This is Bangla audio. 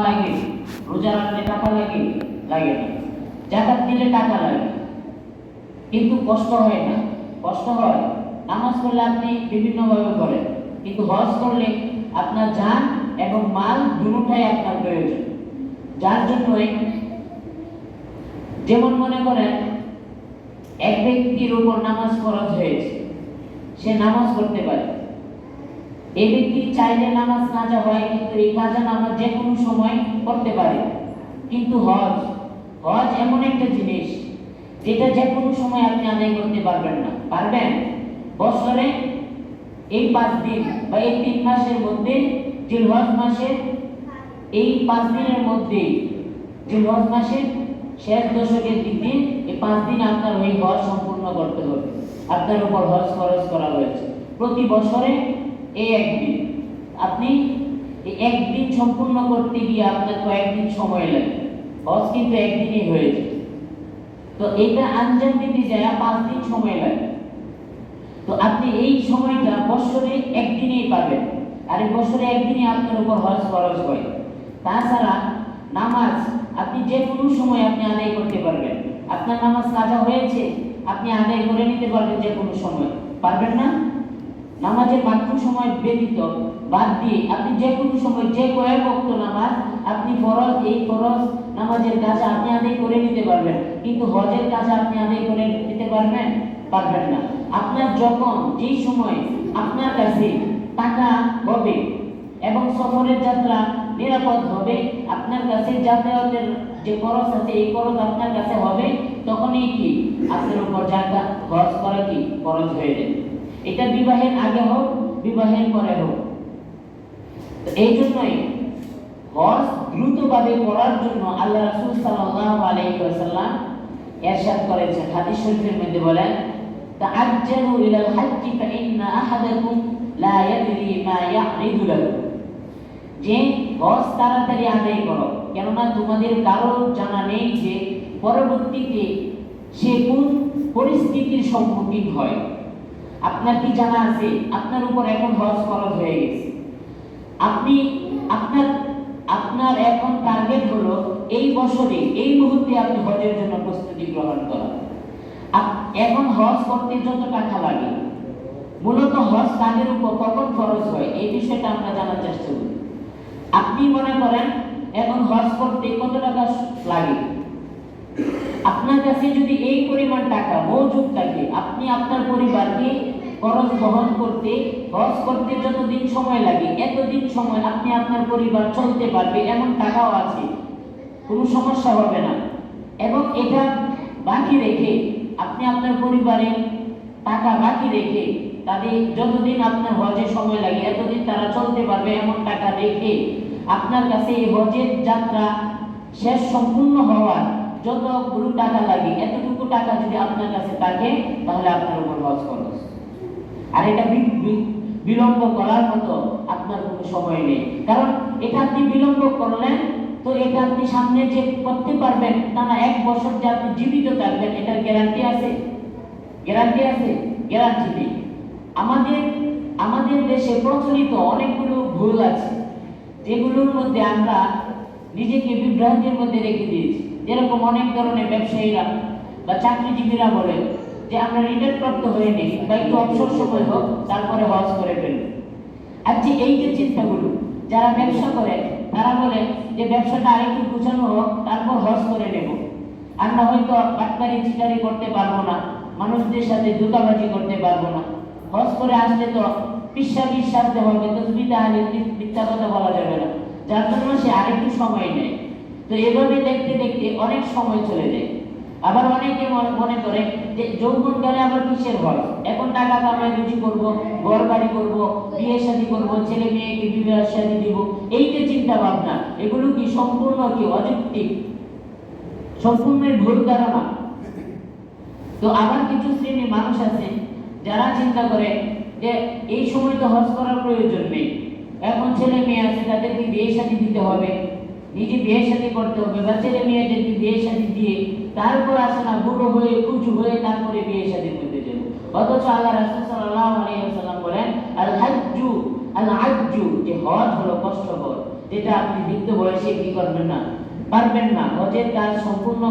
লাগে, রোজা রাখলে টাকা লাগে লাগে না, যাকাত দিলে টাকা লাগে, কিন্তু কষ্ট হয় না। কষ্ট হয় নামাজ পড়লে আপনি বিভিন্নভাবে করেন, কিন্তু হজ করলে আপনার জান এবং মাল দুটোটাই আপনার প্রয়োজন। যার জন্যই যেমন মনে করেন এক ব্যক্তির উপর নামাজ ফরজ হয়েছে, সে নামাজ পড়তে পারে। এই ব্যক্তি চাইলে নামাজ কাজা হয়, কিন্তু এই কাজা নামাজ যে কোনো সময় পড়তে পারে। কিন্তু হজ হজ এমন একটা জিনিস যেটা যে কোনো সময় আপনি আদায় করতে পারবেন না। পারবেন? বছরে এই 5 দিন বা এই 3 মাসের মধ্যে, জিলহজ মাসের এই 5 দিনের মধ্যে, জিলহজ মাসের শেষ দশকের দিন, এই 5 দিন আপনার ওই হজ সম্পূর্ণ করতে হবে। আপনার উপর হজ ফরজ করা হয়েছে প্রতি বছরে এই একদিন। আপনি এই একদিন সম্পূর্ণ করতে গিয়ে আপনার কয়েকদিন সময় লাগে। হজ কিন্তু একদিনই হয়েছে, তো এটা আঞ্জাম দিতে যায় 5 দিন সময় লাগে। তো আপনি এই সময়টা বছরে একদিনই পাবেন, আর এই বছরে একদিনই আপনার উপর হজ ফরজ হয়। তাছাড়া নামাজ আপনি যে কোনো সময় আপনি আদায় করতে পারবেন। আপনার নামাজ কাজা হয়েছে, আপনি আদায় করে নিতে পারবেন যে কোনো সময়। পারবেন না? নামাজের মাত্র সময় ব্যতীত বাদ দিয়ে আপনি যে কোনো সময় যে কয়েক ওয়াক্ত নামাজ আপনি ফরজ, এই ফরজ নামাজের কাজ আপনি আদায় করে নিতে পারবেন, কিন্তু হজের কাজ আপনি আদায় করে নিতে পারবেন পারবেন না। আপনার যখন যেই সময় আপনার কাছে টাকা হবে এবং সফরের যাত্রা নিরাপদ হবে, আপনার কাছে যাতায়াতের যে খরচ আছে এই খরচ আপনার কাছে হবে, তখনই কি আপনার উপর জাকাত খরচ করা কি খরচ হয়ে যায়। এটা বিবাহের আগে হোক, বিবাহের পরে হোক। তো এই জন্যই হজ দ্রুতভাবে করার জন্য আল্লাহ রাসূল সাল্লাল্লাহু আলাইহি ওয়াসাল্লাম ইরশাদ করেছেন, হাদিস শরীফের মধ্যে বলেন, তাআজ্জালু ইলাল হাজ্জি ফাইন্না আহাদাকুম লা ইয়াদরি মা ইয়ারিদু লাহু, যে হজ তাড়াতাড়ি আদায় করো, কেননা তোমাদের কারো জানা নেই যে পরবর্তীতে সে কোন পরিস্থিতির সম্মুখীন হয়। আপনার কি জানা আছে আপনার উপর এখন হজ ফরজ হয়ে গেছে? আপনি আপনার আপনার এখন টার্গেট হলো এই বছরে এই মুহূর্তে আপনি হজের জন্য প্রস্তুতি গ্রহণ করা। এখন হজ করতে যত টাকা লাগে, মূলত হজ কাজের উপর কখন ফরজ হয় এই বিষয়টা আমরা জানার চেষ্টা করি। আপনি মনে করেন এখন হজ করতে কত টাকা লাগে, আপনার কাছে যদি এই পরিমাণ টাকা মজুদ থাকে, আপনি আপনার পরিবারকে খরচ বহন করতে, হজ করতে যতদিন সময় লাগে এতদিন সময় আপনি আপনার পরিবার চলতে পারবে, এমন টাকাও আছে, কোনো সমস্যা হবে না। এবং এটা বাকি রেখে আপনি আপনার পরিবারের টাকা বাকি রেখে তাদের যতদিন আপনার হজের সময় লাগে এতদিন তারা চলতে পারবে, এমন টাকা রেখে আপনার কাছে এই হজের যাত্রা শেষ সম্পূর্ণ হওয়ার যতগুলো টাকা লাগে এতটুকু টাকা যদি আপনার কাছে থাকে, তাহলে আপনার উপর হজ খরচ। আর এটা বিলম্ব করার মতো আপনার কোনো সময় নেই, কারণ এটা আপনি বিলম্ব করলেন তো এটা আপনি সামনে যে করতে পারবেন তা না। 1 বছর যে আপনি জীবিত থাকবেন এটার গ্যারান্টি আছে? গ্যারান্টি আছে? গ্যারান্টি নেই। আমাদের দেশে প্রচলিত অনেকগুলো ভুল আছে, যেগুলোর মধ্যে আমরা নিজেকে বিভ্রান্তির মধ্যে রেখে দিয়েছি। যেরকম অনেক ধরনের ব্যবসায়ীরা বা চাকরিজীবীরা বলে যে আমরা রিটায়ার প্রাপ্ত হয়ে নেই বা একটু অবসর সময় হোক তারপরে হজ করে ফেলব। আচ্ছা, এই যে চিন্তাগুলো যারা ব্যবসা করে তারা বলে যে ব্যবসাটা আরেকটু গুছানো হোক তারপর হজ করে নেব, আমরা হয়তো বাটপারি চিটারি করতে পারবো না, মানুষদের সাথে ধোঁকাবাজি করতে পারবো না, হজ করে আসলে তো বিশ্বাস হবে, তসবিহ তাহলিল মিথ্যা কথা বলা যাবে না, যার জন্য সে আরেকটু সময় নেয়। তো এভাবে দেখতে দেখতে অনেক সময় চলে যায়। আবার অনেকে মনে করে যে যৌবনকালে আবার কিসের ভয়, এখন টাকা কামাই রুজি করব, ঘর বাড়ি করব, বিয়ে শাদী করব, ছেলে মেয়েকে বিবাহ শাদী দিব, এই যে চিন্তা ভাবনা, এগুলো কি সম্পূর্ণ কি অযৌক্তিক, সম্পূর্ণ ভুল ধারণা। তো আবার কিছু শ্রেণীর মানুষ আছে যারা চিন্তা করে যে এই সময় তো হজ করার প্রয়োজন নেই, এখন ছেলে মেয়ে আছে তাদেরকে বিয়ে শাদী দিতে হবে, নিজে বিয়ে শাদী করতে হবে, বা ছেলে মেয়েদেরকে বিয়ে শাদী দিয়ে তারপর আসে না বুড়ো হয়ে কুচু হয়ে তারপরে বিয়ে শাদীর মধ্যে যাবে। অথচ আল্লাহ রাসূল সাল্লাল্লাহু আলাইহি ওয়াসাল্লাম বলেন, আল হাজ্জু আল আজ্জু, যে হজ হলো কষ্টকর, যেটা আপনি বৃদ্ধ বয়সে কি করবেন না, পারবেন না। হজের কাজ সম্পূর্ণ